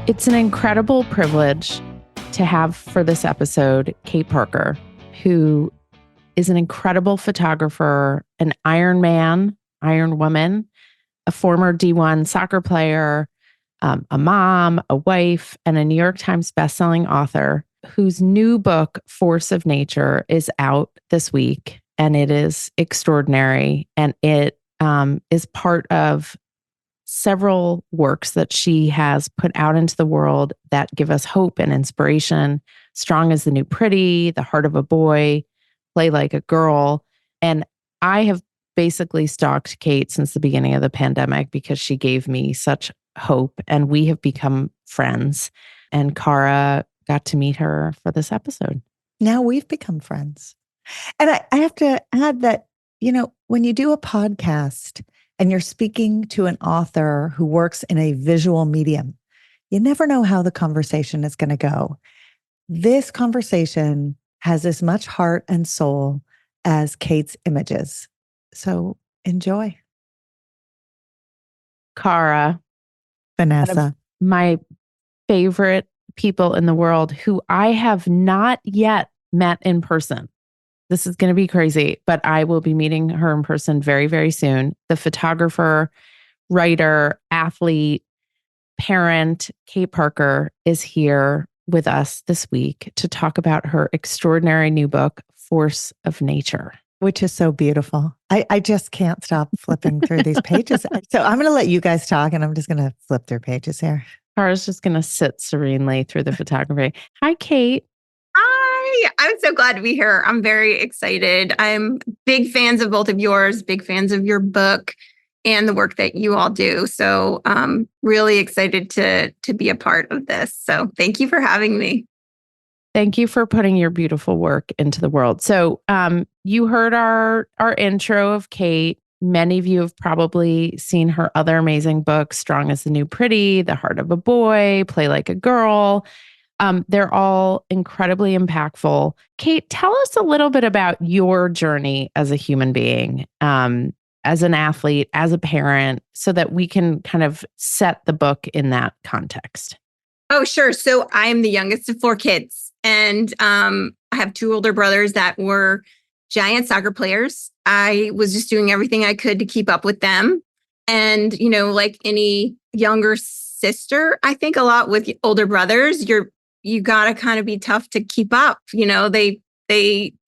It's an incredible privilege to have for this episode Kate Parker, who is an incredible photographer, an Iron Man, Iron Woman, a former D1 soccer player, a mom, a wife, and a New York Times bestselling author whose new book, Force of Nature, is out this week. And it is extraordinary. And it is part of several works that she has put out into the world that give us hope and inspiration. Strong as the New Pretty, The Heart of a Boy, Play Like a Girl. And I have basically stalked Kate since the beginning of the pandemic because she gave me such hope, and we have become friends. And Cara got to meet her for this episode. Now we've become friends. And I have to add that, when you do a podcast and you're speaking to an author who works in a visual medium, you never know how the conversation is going to go. This conversation has as much heart and soul as Kate's images. So enjoy. Cara. Vanessa. My favorite people in the world who I have not yet met in person. This is going to be crazy, but I will be meeting her in person very, very soon. The photographer, writer, athlete, parent, Kate Parker is here with us this week to talk about her extraordinary new book, Force of Nature. Which is so beautiful. I just can't stop flipping through these pages. So I'm going to let you guys talk and I'm just going to flip through pages here. Cara's just going to sit serenely through the photography. Hi, Kate. Hi, I'm so glad to be here. I'm very excited. I'm big fans of both of yours, big fans of your book and the work that you all do. So I'm really excited to be a part of this. So thank you for having me. Thank you for putting your beautiful work into the world. So you heard our intro of Kate. Many of you have probably seen her other amazing books, Strong as the New Pretty, The Heart of a Boy, Play Like a Girl. They're all incredibly impactful. Kate, tell us a little bit about your journey as a human being, as an athlete, as a parent, so that we can kind of set the book in that context. Oh, sure. So I'm the youngest of 4 kids. And I have 2 older brothers that were giant soccer players. I was just doing everything I could to keep up with them. And, like any younger sister, I think a lot with older brothers, you got to kind of be tough to keep up. They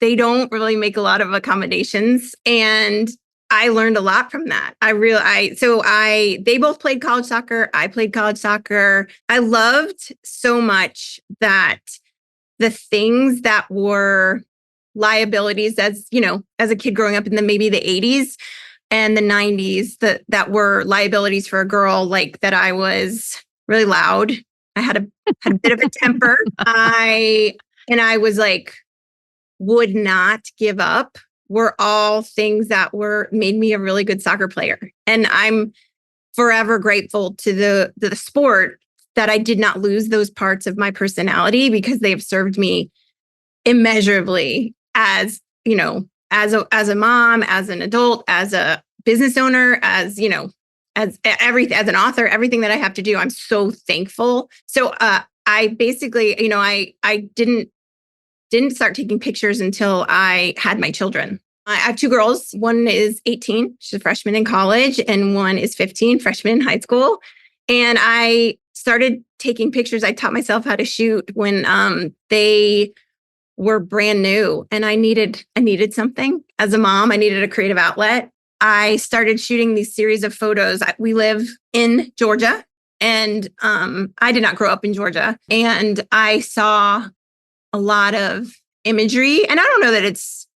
don't really make a lot of accommodations. And I learned a lot from that. They both played college soccer. I played college soccer. I loved so much that the things that were liabilities as a kid growing up in maybe the 80s and the 90s, that were liabilities for a girl, like that I was really loud. I had a bit of a temper. I was like, would not give up, were all things that made me a really good soccer player. And I'm forever grateful to the sport that I did not lose those parts of my personality, because they have served me immeasurably as a mom, as an adult, as a business owner, as everything, as an author, everything that I have to do. I'm so thankful. So I basically, I didn't start taking pictures until I had my children. I have 2 girls. One is 18, she's a freshman in college, and one is 15, freshman in high school. And I started taking pictures. I taught myself how to shoot when they were brand new, and I needed something as a mom. I needed a creative outlet. I started shooting these series of photos. We live in Georgia, and I did not grow up in Georgia. And I saw a lot of imagery, and I don't know that it's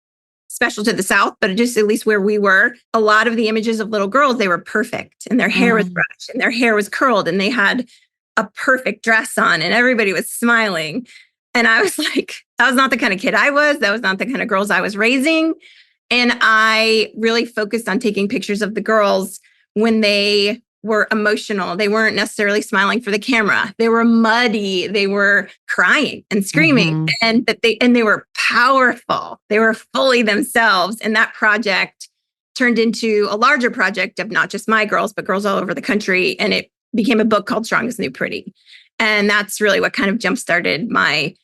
special to the South, but just at least where we were, a lot of the images of little girls, they were perfect, and their hair was brushed, and their hair was curled, and they had a perfect dress on, and everybody was smiling. And I was like, that was not the kind of kid I was. That was not the kind of girls I was raising. And I really focused on taking pictures of the girls when they were emotional. They weren't necessarily smiling for the camera. They were muddy. They were crying and screaming, and they were powerful. They were fully themselves. And that project turned into a larger project of not just my girls, but girls all over the country. And it became a book called Strong as the New Pretty. And that's really what kind of jump-started my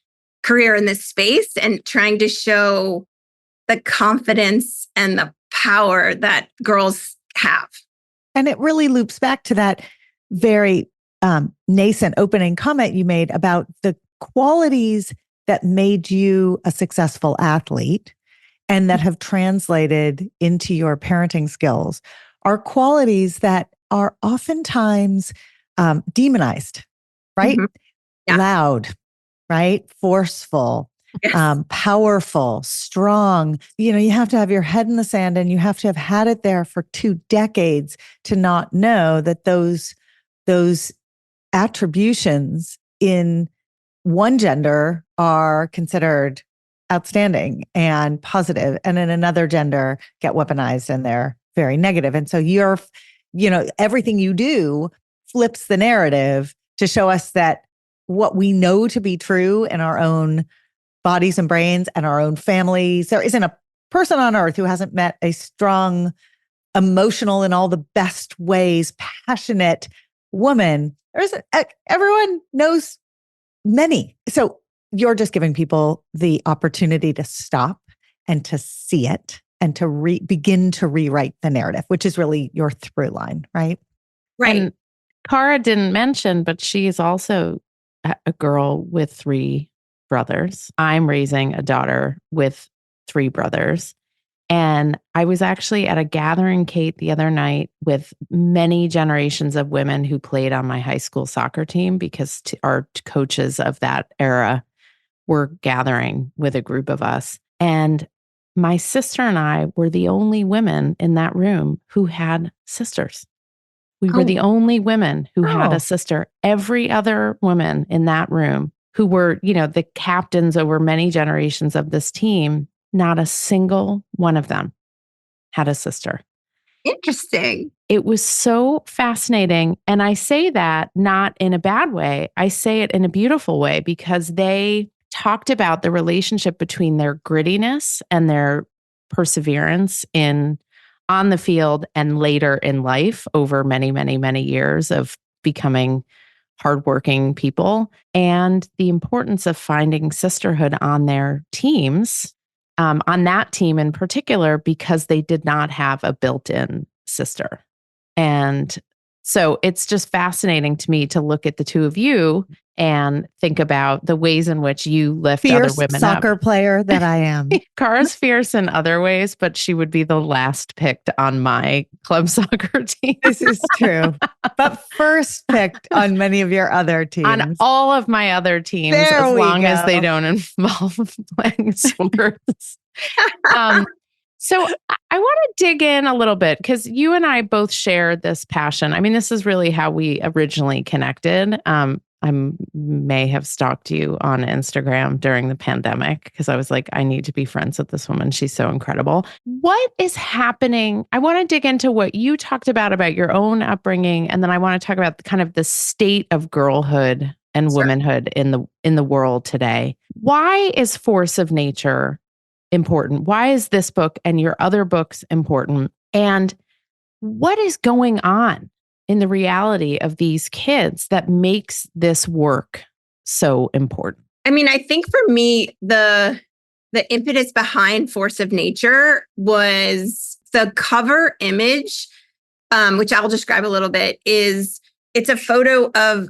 career in this space and trying to show the confidence and the power that girls have. And it really loops back to that very nascent opening comment you made about the qualities that made you a successful athlete and that have translated into your parenting skills are qualities that are oftentimes demonized, right? Mm-hmm. Yeah. Loud, right? Forceful, Yes. powerful, strong. You have to have your head in the sand and you have to have had it there for 2 decades to not know that those attributions in one gender are considered outstanding and positive, and in another gender get weaponized and they're very negative. And so everything you do flips the narrative to show us that what we know to be true in our own bodies and brains and our own families, there isn't a person on earth who hasn't met a strong, emotional in all the best ways, passionate woman. Everyone knows many. So you're just giving people the opportunity to stop and to see it and to begin to rewrite the narrative, which is really your through line, right? Right. And Cara didn't mention, but she is also a girl with 3 brothers. I'm raising a daughter with 3 brothers. And I was actually at a gathering, Kate, the other night with many generations of women who played on my high school soccer team because our coaches of that era were gathering with a group of us. And my sister and I were the only women in that room who had sisters. We were the only women who had a sister. Every other woman in that room who were, the captains over many generations of this team, not a single one of them had a sister. Interesting. It was so fascinating. And I say that not in a bad way. I say it in a beautiful way because they talked about the relationship between their grittiness and their perseverance on the field and later in life over many, many, many years of becoming hardworking people, and the importance of finding sisterhood on their teams, on that team in particular, because they did not have a built-in sister. And so it's just fascinating to me to look at the 2 of you and think about the ways in which you lift Fierce other women soccer up. player that I am. Cara's fierce in other ways, but she would be the last picked on my club soccer team. This is true. But first picked on many of your other teams. On all of my other teams, as long as they don't involve playing sports. So I want to dig in a little bit because you and I both share this passion. I mean, this is really how we originally connected. I may have stalked you on Instagram during the pandemic because I was like, I need to be friends with this woman. She's so incredible. What is happening? I want to dig into what you talked about your own upbringing. And then I want to talk about kind of the state of girlhood and womanhood in the world today. Why is Force of Nature important? Why is this book and your other books important? And what is going on in the reality of these kids that makes this work so important? I mean, I think for me, the impetus behind Force of Nature was the cover image, which I'll describe a little bit, it's a photo of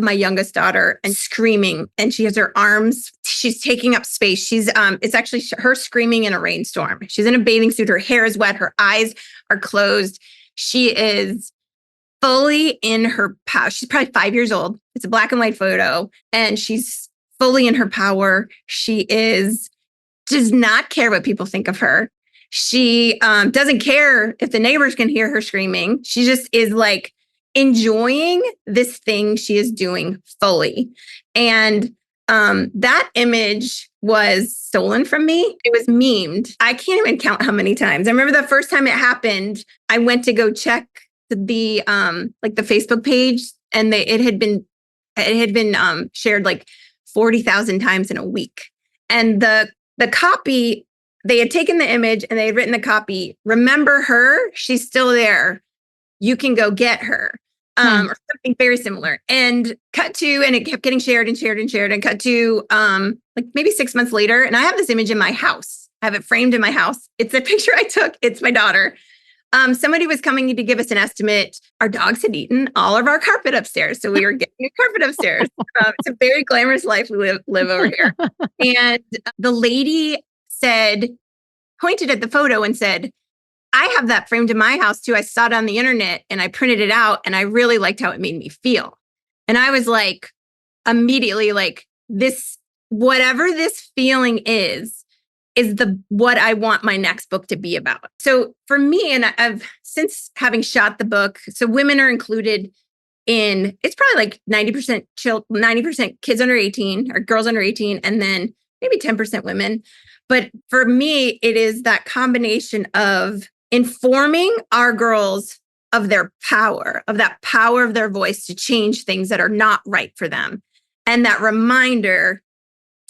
my youngest daughter and screaming, and she has her arms, she's taking up space. It's actually her screaming in a rainstorm. She's in a bathing suit. Her hair is wet. Her eyes are closed. She is fully in her power. She's probably 5 years old. It's a black and white photo, and she's fully in her power. She does not care what people think of her. She doesn't care if the neighbors can hear her screaming. She just is like enjoying this thing she is doing fully. And that image was stolen from me. It was memed. I can't even count how many times. I remember the first time it happened, I went to go check the Facebook page, and it had been shared like 40,000 times in a week. And the copy, they had taken the image and they had written the copy, "Remember her? She's still there. You can go get her." or something very similar. And cut to, and it kept getting shared and shared and shared, and cut to like maybe 6 months later. And I have this image in my house. I have it framed in my house. It's a picture I took. It's my daughter. Somebody was coming to give us an estimate. Our dogs had eaten all of our carpet upstairs. So we were getting a carpet upstairs. It's a very glamorous life we live over here. And the lady pointed at the photo and said, I have that framed in my house too. I saw it on the internet and I printed it out and I really liked how it made me feel. And I was like, immediately like, this, whatever this feeling is what I want my next book to be about. So for me, and I've since having shot the book, so women are included in, it's probably like 90% kids under 18 or girls under 18, and then maybe 10% women. But for me, it is that combination of informing our girls of their power, of that power of their voice to change things that are not right for them. And that reminder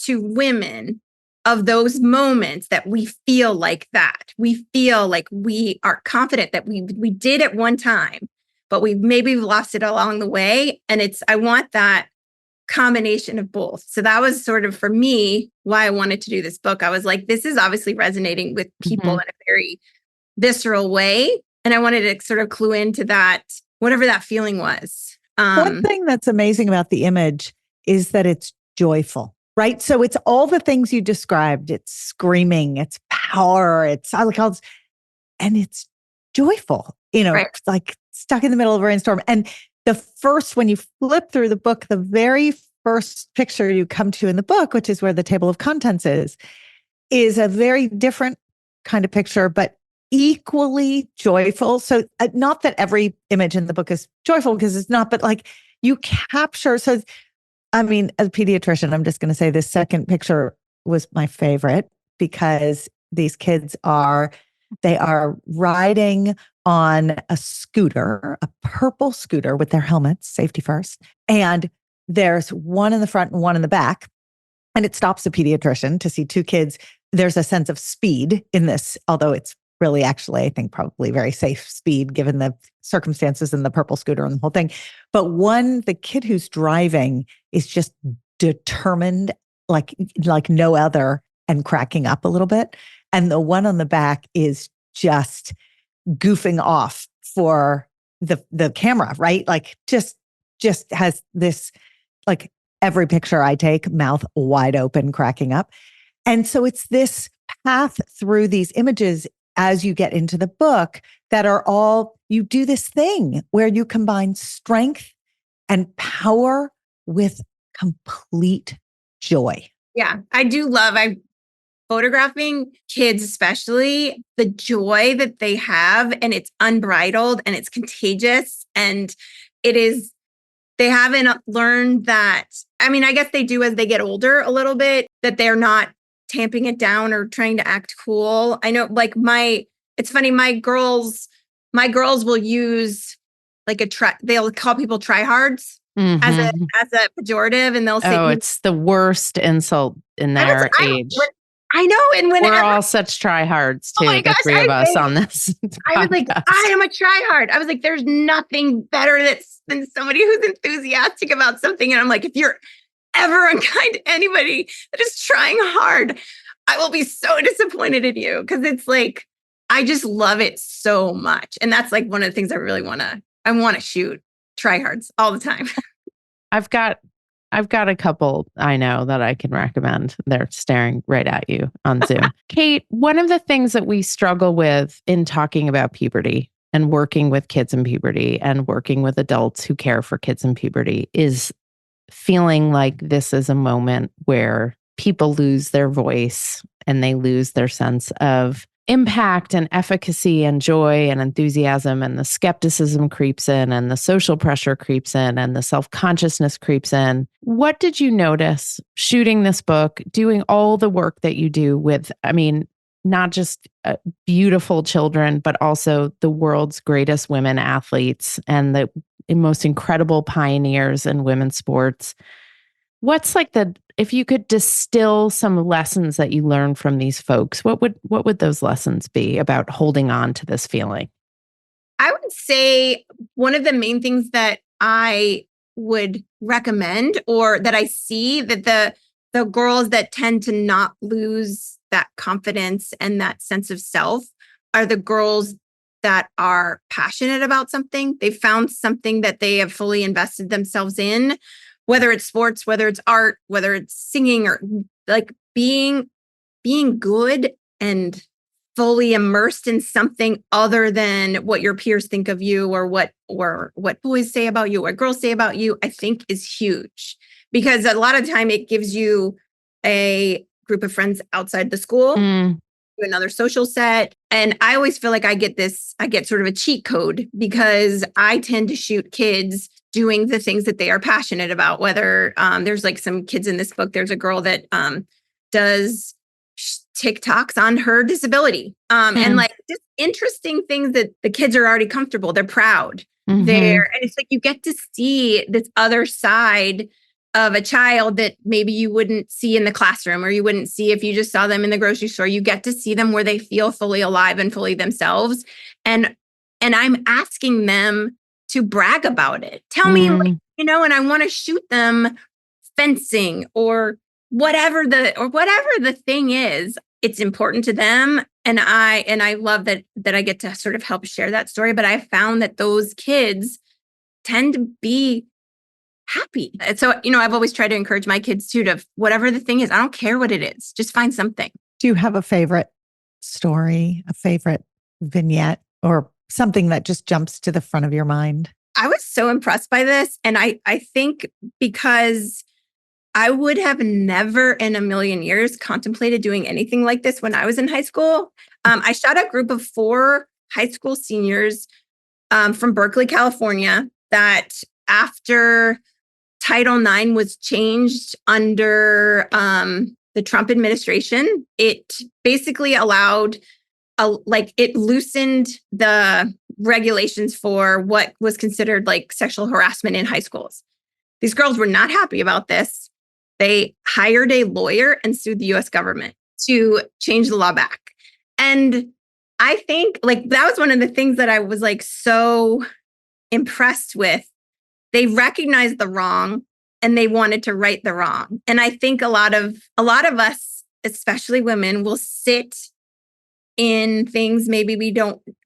to women of those moments that we feel like that. We feel like we are confident that we did at one time, but we've lost it along the way. And I want that combination of both. So that was sort of for me why I wanted to do this book. I was like, this is obviously resonating with people in a very visceral way. And I wanted to sort of clue into that, whatever that feeling was. One thing that's amazing about the image is that it's joyful, right? So it's all the things you described. It's screaming, it's power, it's and it's joyful, right. It's like stuck in the middle of a rainstorm. And when you flip through the book, the very first picture you come to in the book, which is where the table of contents is a very different kind of picture, but equally joyful. So not that every image in the book is joyful, because it's not, but like you capture. So, I mean, as a pediatrician, I'm just going to say this second picture was my favorite, because these kids are riding on a scooter, a purple scooter with their helmets, safety first. And there's one in the front and one in the back. And it stops the pediatrician to see two kids. There's a sense of speed in this, although it's really actually, I think, probably very safe speed given the circumstances in the purple scooter and the whole thing. But the kid who's driving is just determined like no other, and cracking up a little bit. And the one on the back is just goofing off for the camera, right? Like just has this, like every picture I take, mouth wide open, cracking up. And so it's this path through these images as you get into the book that are all, you do this thing where you combine strength and power with complete joy. Yeah, I do love, photographing kids, especially the joy that they have, and it's unbridled and it's contagious. And they haven't learned that. I mean, I guess they do as they get older a little bit, that they're not tamping it down or trying to act cool. I know, like it's funny, my girls will use like they'll call people tryhards as a pejorative, and they'll say, "Oh, it's the worst insult in their age." I know, and we're all such tryhards too. The three of us on this. I was like, I am a tryhard. I was like, there's nothing better than somebody who's enthusiastic about something. And I'm like, if you're ever unkind to anybody that is trying hard, I will be so disappointed in you, because it's like, I just love it so much. And that's like one of the things I really want to shoot tryhards all the time. I've got a couple I know that I can recommend. They're staring right at you on Zoom. Kate, one of the things that we struggle with in talking about puberty and working with kids in puberty and working with adults who care for kids in puberty is feeling like this is a moment where people lose their voice and they lose their sense of impact and efficacy and joy and enthusiasm, and the skepticism creeps in and the social pressure creeps in and the self-consciousness creeps in. What did you notice shooting this book, doing all the work that you do with, I mean, not just beautiful children, but also the world's greatest women athletes and the most incredible pioneers in women's sports? What's like if you could distill some lessons that you learned from these folks, what would those lessons be about holding on to this feeling? I would say one of the main things that I would recommend, or that I see that the girls that tend to not lose that confidence and that sense of self are the girls that are passionate about something. They found something that they have fully invested themselves in, whether it's sports, whether it's art, whether it's singing, or like being good and fully immersed in something other than what your peers think of you, or what boys say about you, what girls say about you, I think is huge, because a lot of time it gives you a group of friends outside the school, another social set. And I always feel like I get sort of a cheat code, because I tend to shoot kids doing the things that they are passionate about. Whether there's like some kids in this book, there's a girl that does TikToks on her disability. And like just interesting things that the kids are already comfortable. They're proud there. And it's like, you get to see this other side of a child that maybe you wouldn't see in the classroom, or you wouldn't see if you just saw them in the grocery store. You get to see them where they feel fully alive and fully themselves. And I'm asking them to brag about it. Tell me, like, and I want to shoot them fencing or whatever the thing is. It's important to them. And I love that I get to sort of help share that story. But I found that those kids tend to be happy. And so, I've always tried to encourage my kids too, to whatever the thing is, I don't care what it is, just find something. Do you have a favorite story, a favorite vignette, or something that just jumps to the front of your mind? I was so impressed by this. And I think because I would have never in a million years contemplated doing anything like this when I was in high school. I shot a group of 4 high school seniors from Berkeley, California, that after Title IX was changed under the Trump administration, it basically allowed, it loosened the regulations for what was considered like sexual harassment in high schools. These girls were not happy about this. They hired a lawyer and sued the US government to change the law back. And I think like that was one of the things that I was like so impressed with. They recognized the wrong and they wanted to right the wrong. And I think a lot of us, especially women, will sit in things maybe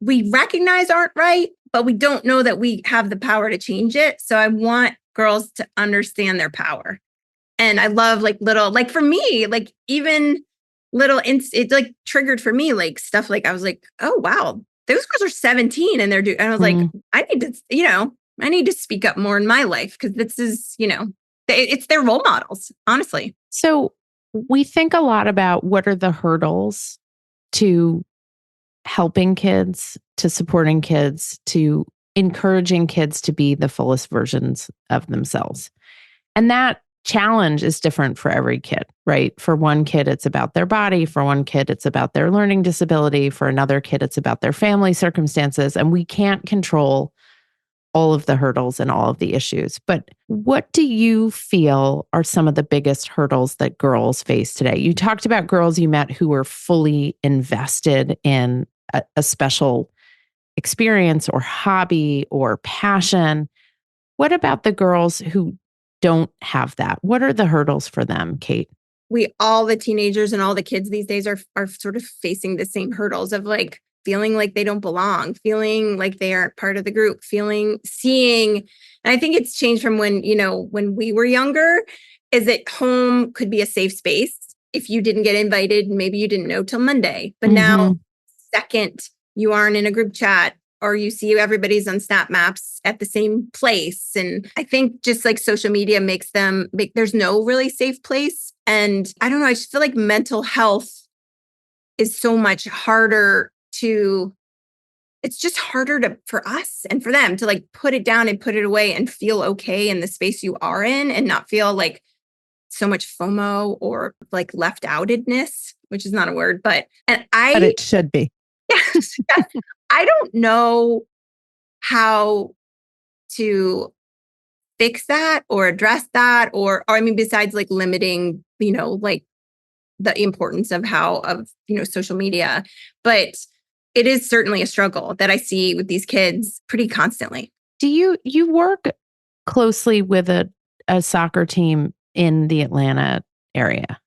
we recognize aren't right, but we don't know that we have the power to change it. So I want girls to understand their power. And I love like little, like for me, like even little, it like triggered for me, like stuff like I was like, oh, wow, those girls are 17 and and I was like, I need to speak up more in my life, because this is, it's their role models, honestly. So we think a lot about what are the hurdles to helping kids, to supporting kids, to encouraging kids to be the fullest versions of themselves. And that challenge is different for every kid, right? For one kid, it's about their body. For one kid, it's about their learning disability. For another kid, it's about their family circumstances. And we can't control all of the hurdles and all of the issues. But what do you feel are some of the biggest hurdles that girls face today? You talked about girls you met who were fully invested in a special experience or hobby or passion. What about the girls who don't have that? What are the hurdles for them, Kate? All the teenagers and all the kids these days are sort of facing the same hurdles of like feeling like they don't belong, feeling like they aren't part of the group, seeing. And I think it's changed from when we were younger, is that home could be a safe space. If you didn't get invited, maybe you didn't know till Monday. But now, second you aren't in a group chat, or you see everybody's on Snap Maps at the same place. And I think just like social media makes there's no really safe place. And I don't know, I just feel like mental health is so much harder it's just harder for us and for them to like put it down and put it away and feel okay in the space you are in, and not feel like so much FOMO or like left outedness, which is not a word, but it should be. Yes. I don't know how to fix that or address that, or I mean, besides like limiting, like the importance of social media. But it is certainly a struggle that I see with these kids pretty constantly. Do you work closely with a soccer team in the Atlanta area?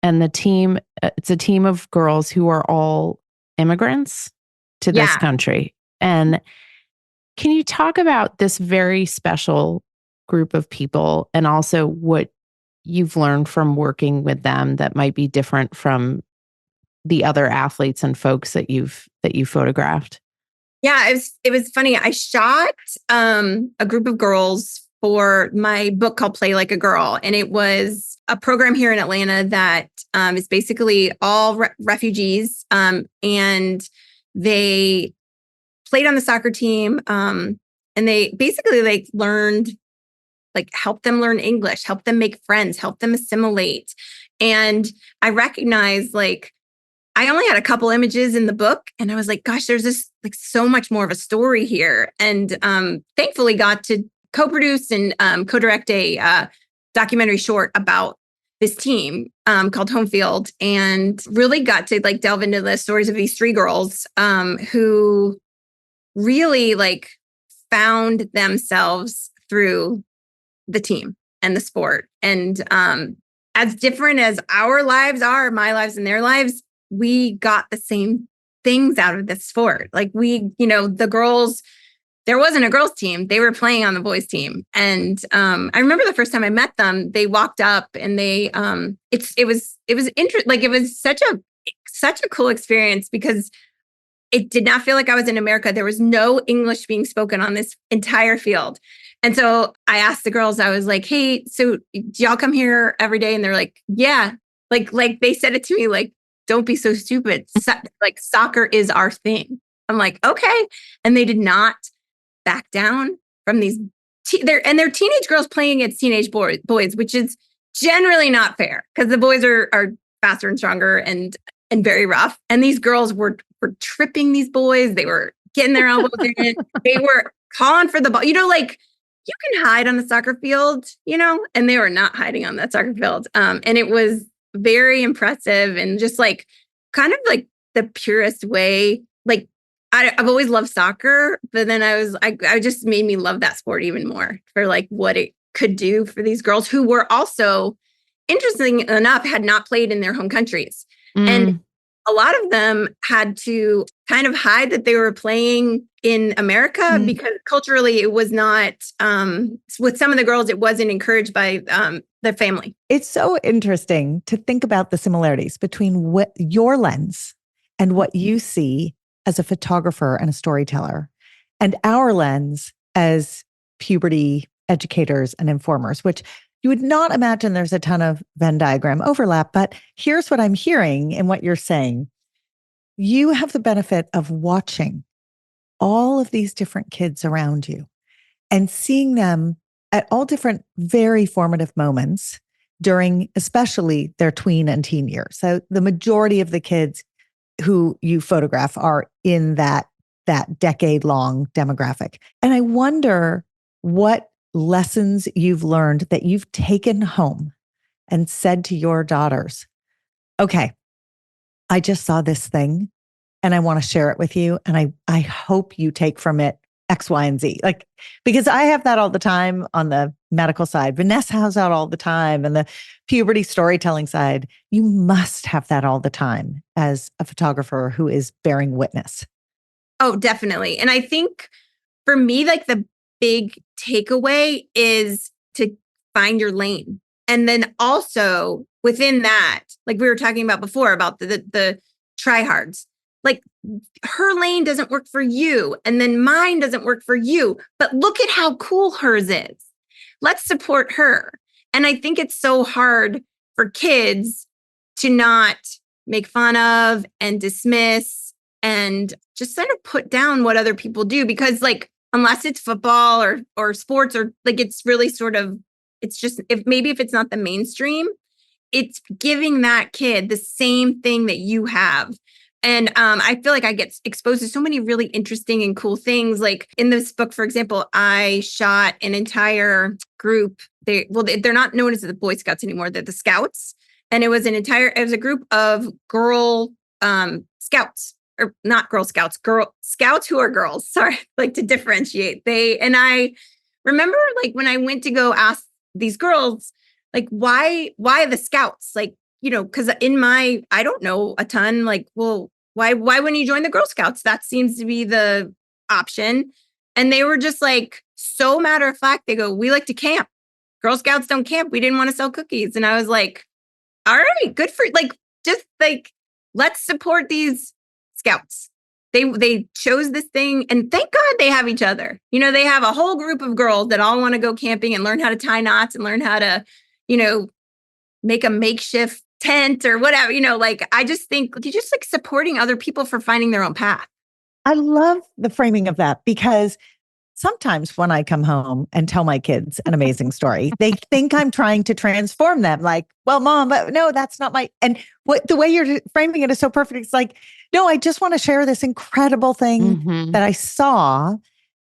And the team, it's a team of girls who are all immigrants to this Yeah. country. And can you talk about this very special group of people and also what you've learned from working with them that might be different from the other athletes and folks that you photographed? Yeah, it was funny. I shot a group of girls for my book called Play Like a Girl. And it was a program here in Atlanta that is basically all refugees. And they played on the soccer team. And they basically learned, help them learn English, help them make friends, help them assimilate. And I recognized I only had a couple images in the book, and I was like, gosh, there's this so much more of a story here. And thankfully got to co-produce and co-direct a documentary short about this team called Home Field, and really got to delve into the stories of these three girls who really found themselves through the team and the sport. And as different as our lives are, my lives and their lives, we got the same things out of this sport. The girls, there wasn't a girls team. They were playing on the boys team. And I remember the first time I met them, they walked up and they, it was interesting. It was such a cool experience because it did not feel like I was in America. There was no English being spoken on this entire field. And so I asked the girls, I was like, hey, so do y'all come here every day? And they're like, yeah. They said it to me, don't be so stupid. Soccer is our thing. I'm like, okay. And they did not back down from these. They're teenage girls playing against teenage boys, which is generally not fair because the boys are faster and stronger and very rough. And these girls were tripping these boys. They were getting their elbows in. They were calling for the ball. You can hide on the soccer field, and they were not hiding on that soccer field. And it was very impressive and just kind of the purest way. I've always loved soccer, but then I just made me love that sport even more for what it could do for these girls who were also, interesting enough, had not played in their home countries. And a lot of them had to kind of hide that they were playing in America because culturally it was not, with some of the girls, it wasn't encouraged by their family. It's so interesting to think about the similarities between what your lens and what you see as a photographer and a storyteller and our lens as puberty educators and informers, which you would not imagine there's a ton of Venn diagram overlap, but here's what I'm hearing in what you're saying. You have the benefit of watching all of these different kids around you and seeing them at all different, very formative moments during especially their tween and teen years. So the majority of the kids who you photograph are in that decade-long demographic. And I wonder what lessons you've learned that you've taken home and said to your daughters, okay, I just saw this thing and I want to share it with you. And I hope you take from it X, Y, and Z. Because I have that all the time on the medical side. Vanessa has that all the time. And the puberty storytelling side, you must have that all the time as a photographer who is bearing witness. Oh, definitely. And I think for me, the big takeaway is to find your lane. And then also within that, we were talking about before about the tryhards, her lane doesn't work for you. And then mine doesn't work for you. But look at how cool hers is. Let's support her. And I think it's so hard for kids to not make fun of and dismiss and just sort of put down what other people do because unless it's football or sports or it's really sort of, it's just, if it's not the mainstream, it's giving that kid the same thing that you have. And I feel like I get exposed to so many really interesting and cool things. In this book, for example, I shot an entire group. They're not known as the Boy Scouts anymore. They're the Scouts. And it was a group of girl scouts. or not Girl Scouts, Girl Scouts who are girls. Sorry, like to differentiate. And I remember like when I went to go ask these girls, like, why the Scouts? Like, because I don't know a ton, like, well, why wouldn't you join the Girl Scouts? That seems to be the option. And they were just like, so matter of fact, they go, we like to camp. Girl Scouts don't camp. We didn't want to sell cookies. And I was like, all right, good for like, just like, let's support these Scouts. They chose this thing, and thank God they have each other. They have a whole group of girls that all want to go camping and learn how to tie knots and learn how to, make a makeshift tent or whatever, like, I just think you're just like supporting other people for finding their own path. I love the framing of that, because sometimes when I come home and tell my kids an amazing story, they think I'm trying to transform them. Like, well, Mom, but no, that's not the way you're framing it is so perfect. It's like, no, I just want to share this incredible thing that I saw,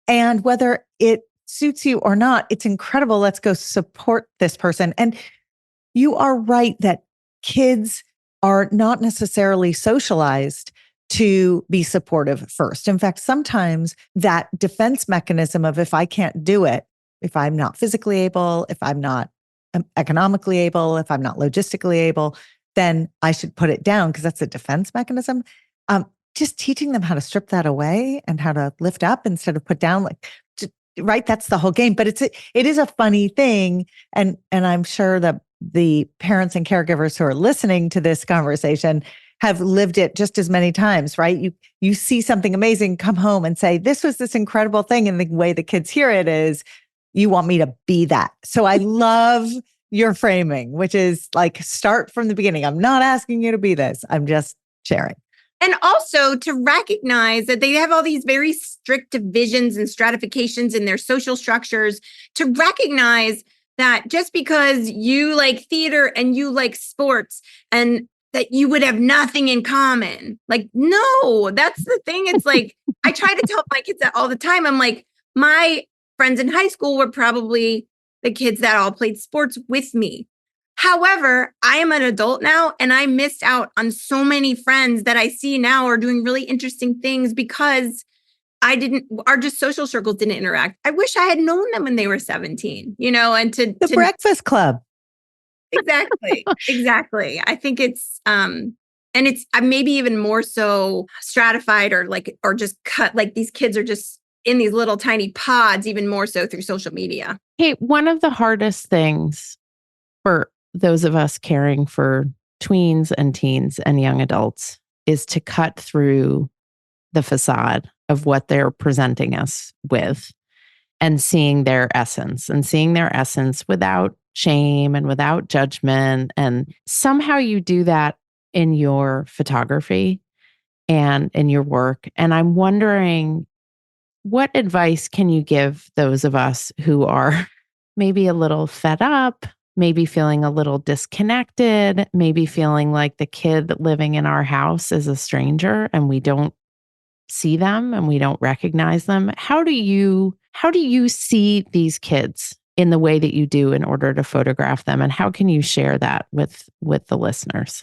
and whether it suits you or not, it's incredible. Let's go support this person. And you are right that kids are not necessarily socialized to be supportive first. In fact, sometimes that defense mechanism of, if I can't do it, if I'm not physically able, if I'm not economically able, if I'm not logistically able, then I should put it down, because that's a defense mechanism. Just teaching them how to strip that away and how to lift up instead of put down, right? That's the whole game. But it is a funny thing. And I'm sure that the parents and caregivers who are listening to this conversation have lived it just as many times, right? You see something amazing, come home and say, this was this incredible thing. And the way the kids hear it is, you want me to be that. So I love your framing, which is like, start from the beginning. I'm not asking you to be this. I'm just sharing. And also to recognize that they have all these very strict divisions and stratifications in their social structures, to recognize that just because you like theater and you like sports, and that you would have nothing in common. Like, no, that's the thing. It's like, I try to tell my kids that all the time. I'm like, my friends in high school were probably the kids that all played sports with me. However, I am an adult now, and I missed out on so many friends that I see now are doing really interesting things because our just social circles didn't interact. I wish I had known them when they were 17, and to Breakfast Club. Exactly. I think it's, and it's maybe even more so stratified or just cut. Like, these kids are just in these little tiny pods, even more so through social media. Hey, one of the hardest things for those of us caring for tweens and teens and young adults is to cut through the facade of what they're presenting us with, and seeing their essence without shame and without judgment. And somehow you do that in your photography and in your work. And I'm wondering, what advice can you give those of us who are maybe a little fed up, maybe feeling a little disconnected, maybe feeling like the kid living in our house is a stranger and we don't see them and we don't recognize them? How do you see these kids in the way that you do in order to photograph them? And how can you share that with the listeners?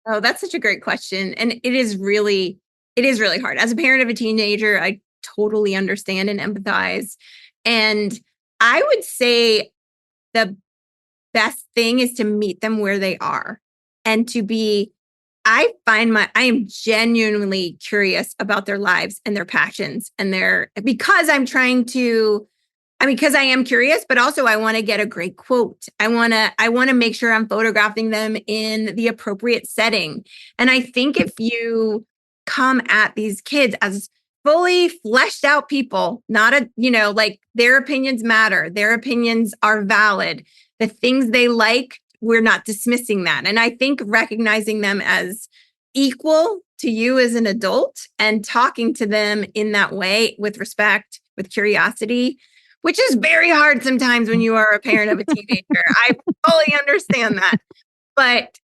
Oh, that's such a great question. And it is really hard. As a parent of a teenager, I totally understand and empathize. And I would say the best thing is to meet them where they are, and I am genuinely curious about their lives and their passions and because I am curious, but also I want to get a great quote. I want to make sure I'm photographing them in the appropriate setting. And I think if you come at these kids as fully fleshed out people, not like, their opinions matter, their opinions are valid, the things they like, we're not dismissing that. And I think recognizing them as equal to you as an adult and talking to them in that way, with respect, with curiosity, which is very hard sometimes when you are a parent of a teenager. I fully understand that. But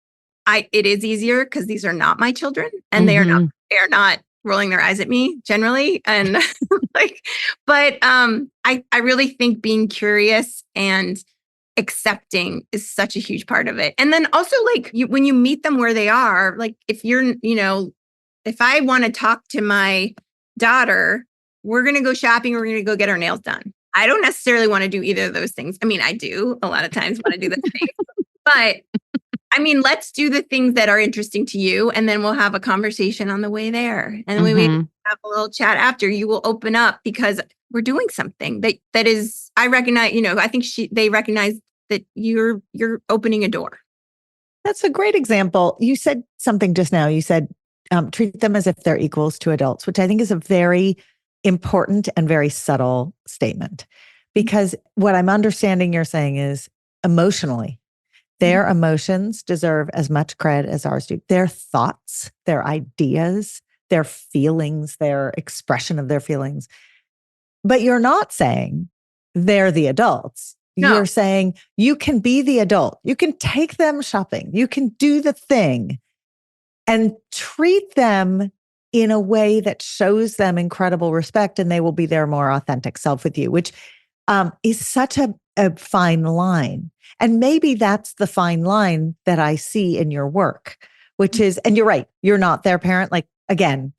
it is easier because these are not my children, and they are not rolling their eyes at me generally. And I really think being curious and accepting is such a huge part of it. And then also, like, when you meet them where they are, like, if If I want to talk to my daughter, we're going to go shopping. We're going to go get our nails done. I don't necessarily want to do either of those things. I mean, I do a lot of times want to do the things, but I mean, let's do the things that are interesting to you. And then we'll have a conversation on the way there. And when we have a little chat after, you will open up because we're doing something that is, I recognize, I think they recognize that you're opening a door. That's a great example. You said something just now. You said, treat them as if they're equals to adults, which I think is a very important and very subtle statement. Because what I'm understanding you're saying is emotionally, their emotions deserve as much credit as ours do. Their thoughts, their ideas, their feelings, their expression of their feelings. But you're not saying they're the adults. No. You're saying you can be the adult. You can take them shopping. You can do the thing and treat them in a way that shows them incredible respect, and they will be their more authentic self with you, which is such a fine line. And maybe that's the fine line that I see in your work, which is, and you're right, you're not their parent. Like, again,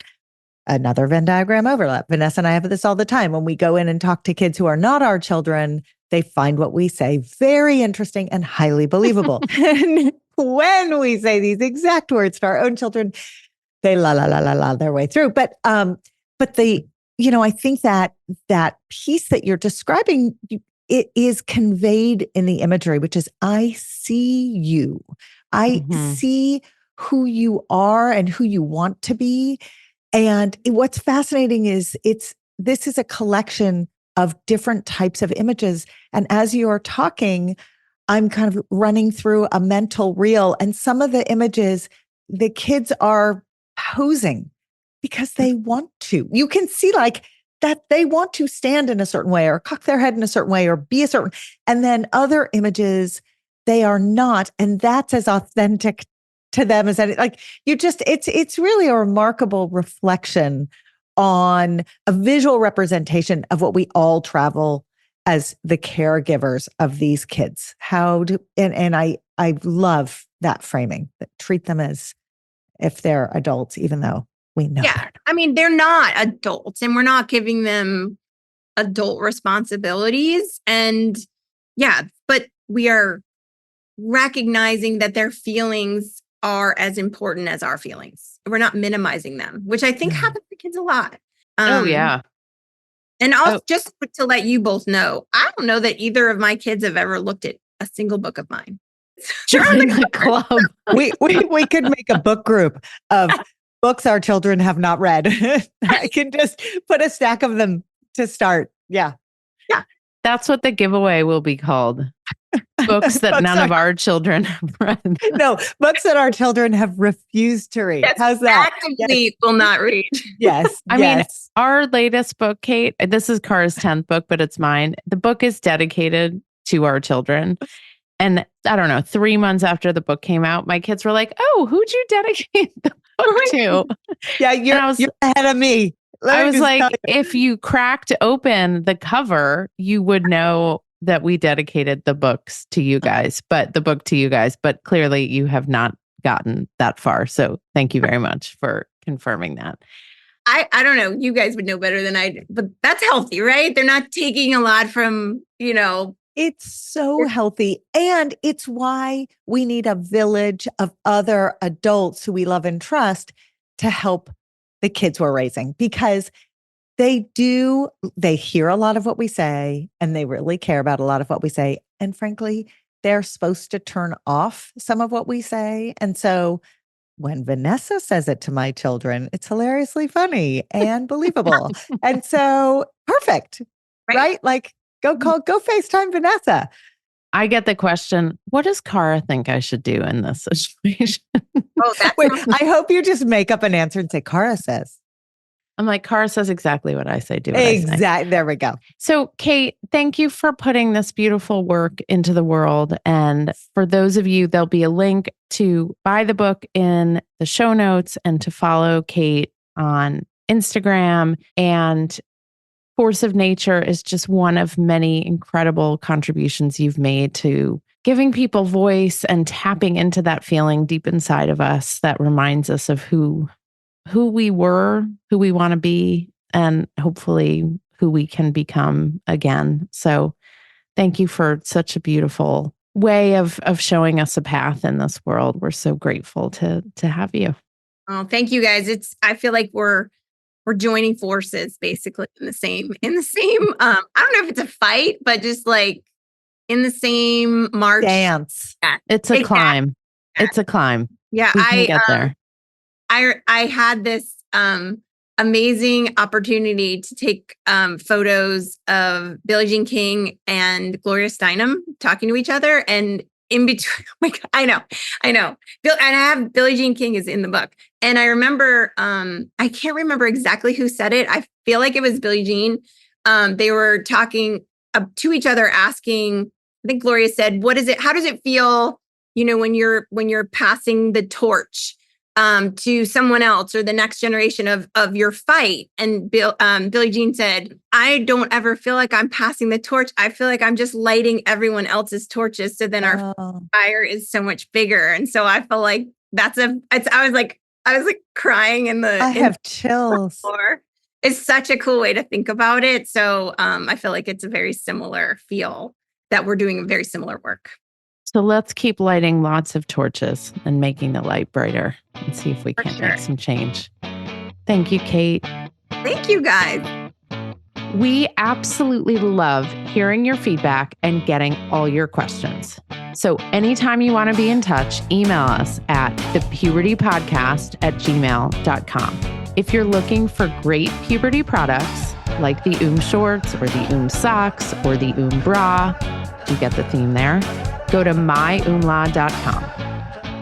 another Venn diagram overlap. Vanessa and I have this all the time. When we go in and talk to kids who are not our children, they find what we say very interesting and highly believable. And when we say these exact words to our own children, they la their way through. But the, I think that piece that you're describing, it is conveyed in the imagery, which is, I see you. I see who you are and who you want to be. And what's fascinating is this is a collection of different types of images. And as you're talking, I'm kind of running through a mental reel, and some of the images, the kids are posing because they want to. You can see like that they want to stand in a certain way or cock their head in a certain way or be a certain, and then other images, they are not. And that's as authentic to them as any, like it's really a remarkable reflection on a visual representation of what we all travel as the caregivers of these kids. And I love that framing, that treat them as if they're adults, even though we know. Yeah. I mean, they're not adults and we're not giving them adult responsibilities. And yeah, but we are recognizing that their feelings are as important as our feelings. We're not minimizing them, which I think happens to kids a lot. Oh, yeah. And also, just to let you both know, I don't know that either of my kids have ever looked at a single book of mine. Join the club. We could make a book group of books our children have not read. I can just put a stack of them to start. Yeah. Yeah. That's what the giveaway will be called. Books that none of our children have read. No, books that our children have refused to read. Yes, how's that? Actively will not read. Yes. I mean, our latest book, Kate, this is Cara's 10th book, but it's mine. The book is dedicated to our children. And I don't know, 3 months after the book came out, my kids were like, "Oh, who'd you dedicate the book to?" Yeah, you're ahead of me. I was like, if you cracked open the cover, you would know that we dedicated the books to you guys, but clearly you have not gotten that far. So thank you very much for confirming that. I don't know. You guys would know better than I do, but that's healthy, right? They're not taking a lot from, It's so healthy. And it's why we need a village of other adults who we love and trust to help the kids we're raising, because they hear a lot of what we say and they really care about a lot of what we say. And frankly, they're supposed to turn off some of what we say. And so when Vanessa says it to my children, it's hilariously funny and believable. And so perfect, right? Like go FaceTime Vanessa. I get the question, what does Cara think I should do in this situation? Wait, I hope you just make up an answer and say, Cara says. I'm like, Cara says exactly what I say. Exactly. There we go. So, Kate, thank you for putting this beautiful work into the world. And for those of you, there'll be a link to buy the book in the show notes and to follow Kate on Instagram. And Force of Nature is just one of many incredible contributions you've made to giving people voice and tapping into that feeling deep inside of us that reminds us of who who we were, who we want to be, and hopefully who we can become again. So thank you for such a beautiful way of showing us a path in this world. We're so grateful to have you. Oh, thank you guys. I feel like we're joining forces basically in the same I don't know if it's a fight, but just like in the same march. Dance. Yeah. It's a climb. It's a climb. Yeah. We can get there. I had this amazing opportunity to take photos of Billie Jean King and Gloria Steinem talking to each other, and in between, oh my God, I know. And I have Billie Jean King is in the book, and I remember I can't remember exactly who said it. I feel like it was Billie Jean. They were talking to each other, asking. I think Gloria said, "What is it? How does it feel? When you're passing the torch to someone else or the next generation of your fight?" And Billie Jean said, "I don't ever feel like I'm passing the torch. I feel like I'm just lighting everyone else's torches. So then our fire is so much bigger." And so I feel like I was like crying in the. I have chills. Floor. It's such a cool way to think about it. So I feel like it's a very similar feel that we're doing very similar work. So let's keep lighting lots of torches and making the light brighter and see if we can make some change. Thank you, Kate. Thank you, guys. We absolutely love hearing your feedback and getting all your questions. So anytime you want to be in touch, email us at thepubertypodcast@gmail.com. If you're looking for great puberty products like the shorts or the socks or the bra, you get the theme there, go to myumla.com.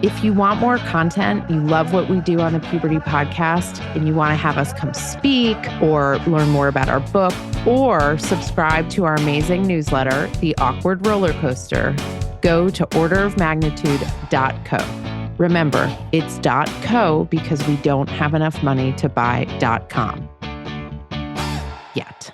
If you want more content, you love what we do on the Puberty Podcast, and you want to have us come speak or learn more about our book or subscribe to our amazing newsletter, The Awkward Roller Coaster, go to orderofmagnitude.co. Remember, it's .co because we don't have enough money to buy .com yet.